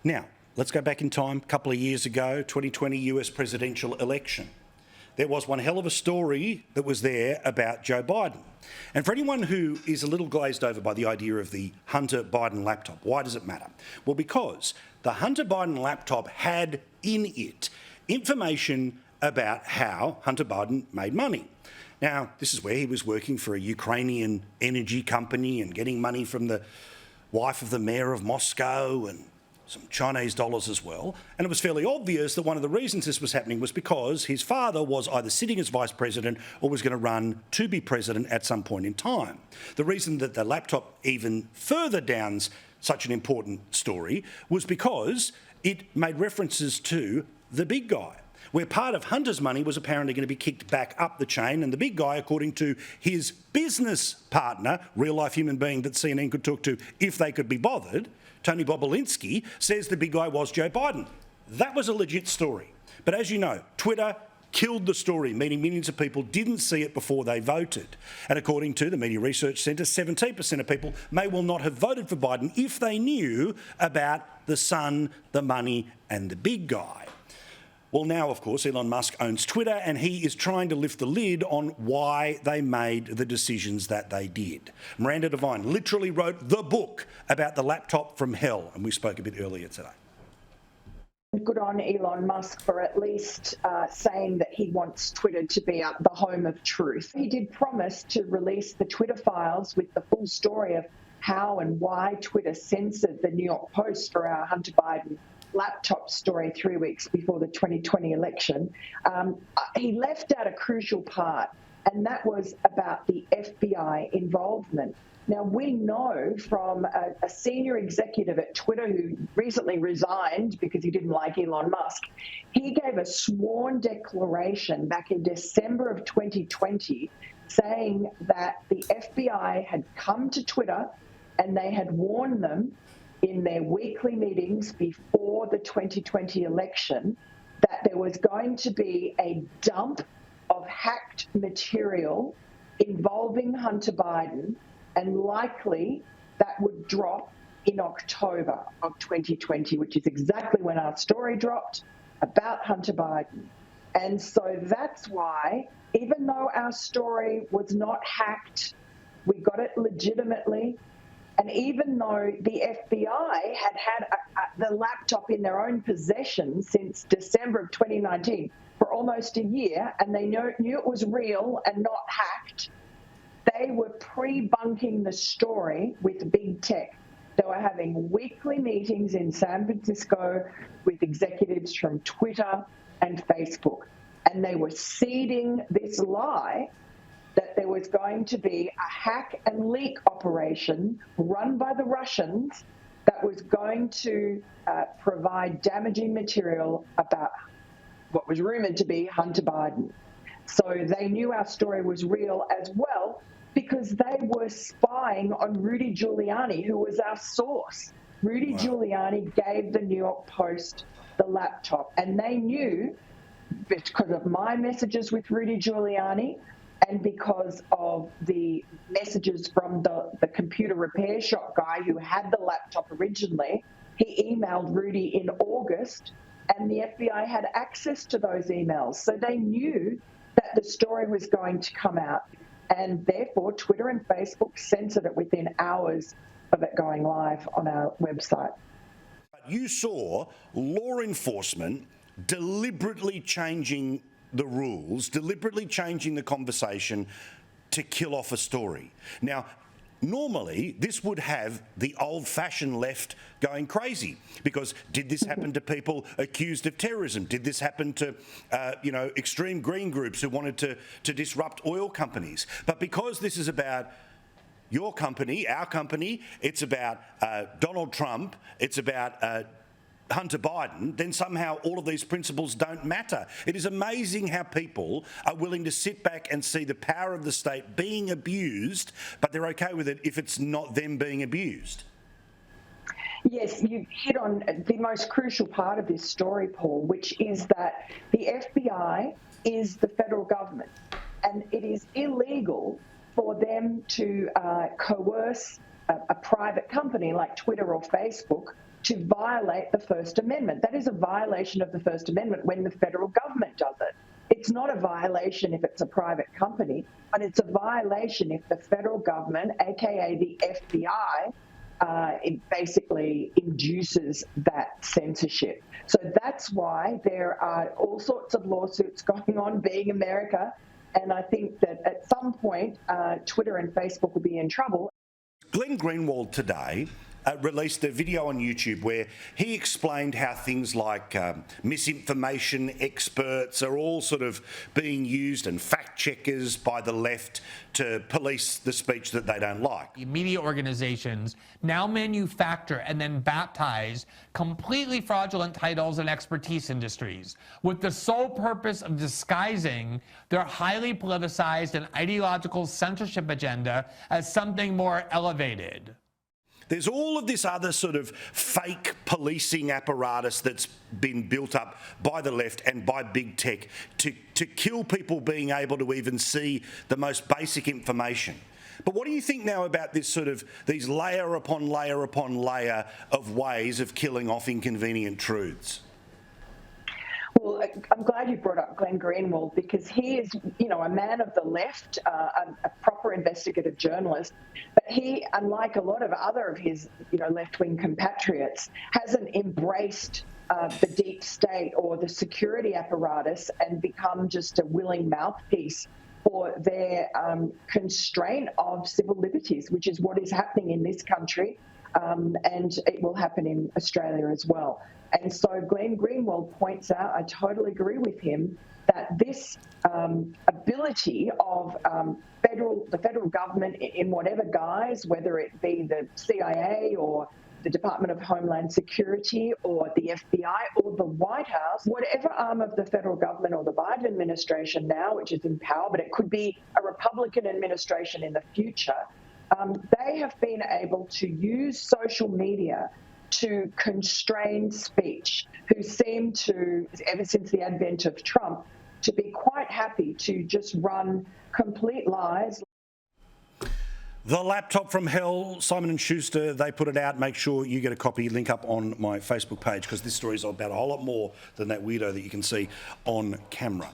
Now, let's go back in time, a couple of years ago, 2020 US presidential election. There was one hell of a story that was there about Joe Biden. And for anyone who is a little glazed over by the idea of the Hunter Biden laptop, why does it matter? Well, because the Hunter Biden laptop had in it information about how Hunter Biden made money. Now, this is where he was working for a Ukrainian energy company and getting money from the wife of the mayor of Moscow and some Chinese dollars as well. And it was fairly obvious that one of the reasons this was happening was because his father was either sitting as vice president or was going to run to be president at some point in time. The reason that the laptop even further downs such an important story was because it made references to the big guy, where part of Hunter's money was apparently going to be kicked back up the chain, and the big guy, according to his business partner, real-life human being that CNN could talk to if they could be bothered, Tony Bobulinski, says the big guy was Joe Biden. That was a legit story. But as you know, Twitter killed the story, meaning millions of people didn't see it before they voted. And according to the Media Research Centre, 17% of people may well not have voted for Biden if they knew about the sun, the money and the big guy. Well, now, of course, Elon Musk owns Twitter and he is trying to lift the lid on why they made the decisions that they did. Miranda Devine literally wrote the book about the laptop from hell, and we spoke a bit earlier today. Good on Elon Musk for at least saying that he wants Twitter to be the home of truth. He did promise to release the Twitter files with the full story of how and why Twitter censored the New York Post for our Hunter Biden laptop story 3 weeks before the 2020 election. He left out a crucial part, and that was about the FBI involvement. Now, we know from a senior executive at Twitter who recently resigned because he didn't like Elon Musk, he gave a sworn declaration back in December of 2020 saying that the FBI had come to Twitter and they had warned them in their weekly meetings before the 2020 election that there was going to be a dump of hacked material involving Hunter Biden, and likely that would drop in October of 2020, which is exactly when our story dropped about Hunter Biden. And so that's why, even though our story was not hacked, we got it legitimately. And even though the FBI had the laptop in their own possession since December of 2019 for almost a year, and they knew it was real and not hacked, they were pre-bunking the story with big tech. They were having weekly meetings in San Francisco with executives from Twitter and Facebook, and they were seeding this lie that there was going to be a hack and leak operation run by the Russians that was going to provide damaging material about what was rumoured to be Hunter Biden. So they knew our story was real as well because they were spying on Rudy Giuliani, who was our source. Rudy Giuliani gave the New York Post the laptop, and they knew because of my messages with Rudy Giuliani and because of the messages from the computer repair shop guy who had the laptop originally. He emailed Rudy in August, and the FBI had access to those emails. So they knew that the story was going to come out, and therefore Twitter and Facebook censored it within hours of it going live on our website. You saw law enforcement deliberately changing the rules, deliberately changing the conversation to kill off a story. Now, normally this would have the old-fashioned left going crazy because did this happen to people accused of terrorism? Did this happen to, extreme green groups who wanted to disrupt oil companies? But because this is about your company, our company, it's about Donald Trump, it's about Hunter Biden, then somehow all of these principles don't matter. It is amazing how people are willing to sit back and see the power of the state being abused, but they're okay with it if it's not them being abused. Yes, you hit on the most crucial part of this story, Paul, which is that the FBI is the federal government, and it is illegal for them to coerce a private company like Twitter or Facebook to violate the First Amendment. That is a violation of the First Amendment when the federal government does it. It's not a violation if it's a private company, but it's a violation if the federal government, aka the FBI, it basically induces that censorship. So that's why there are all sorts of lawsuits going on, being America, and I think that at some point Twitter and Facebook will be in trouble. Glenn Greenwald today released a video on YouTube where he explained how things like misinformation experts are all sort of being used and fact checkers by the left to police the speech that they don't like. Media organizations now manufacture and then baptize completely fraudulent titles and expertise industries with the sole purpose of disguising their highly politicized and ideological censorship agenda as something more elevated. There's all of this other sort of fake policing apparatus that's been built up by the left and by big tech to kill people being able to even see the most basic information. But what do you think now about this sort of these layer upon layer upon layer of ways of killing off inconvenient truths? Well, I'm glad you brought up Glenn Greenwald because he is, a man of the left, a proper investigative journalist. But he, unlike a lot of other of his, left-wing compatriots, hasn't embraced the deep state or the security apparatus and become just a willing mouthpiece for their constraint of civil liberties, which is what is happening in this country. And it will happen in Australia as well. And so Glenn Greenwald points out, I totally agree with him, that this ability of the federal government in whatever guise, whether it be the CIA or the Department of Homeland Security or the FBI or the White House, whatever arm of the federal government or the Biden administration now, which is in power, but it could be a Republican administration in the future, they have been able to use social media to constrain speech, who seem to, ever since the advent of Trump, to be quite happy to just run complete lies. The Laptop from Hell, Simon & Schuster, they put it out. Make sure you get a copy. Link up on my Facebook page because this story is about a whole lot more than that weirdo that you can see on camera.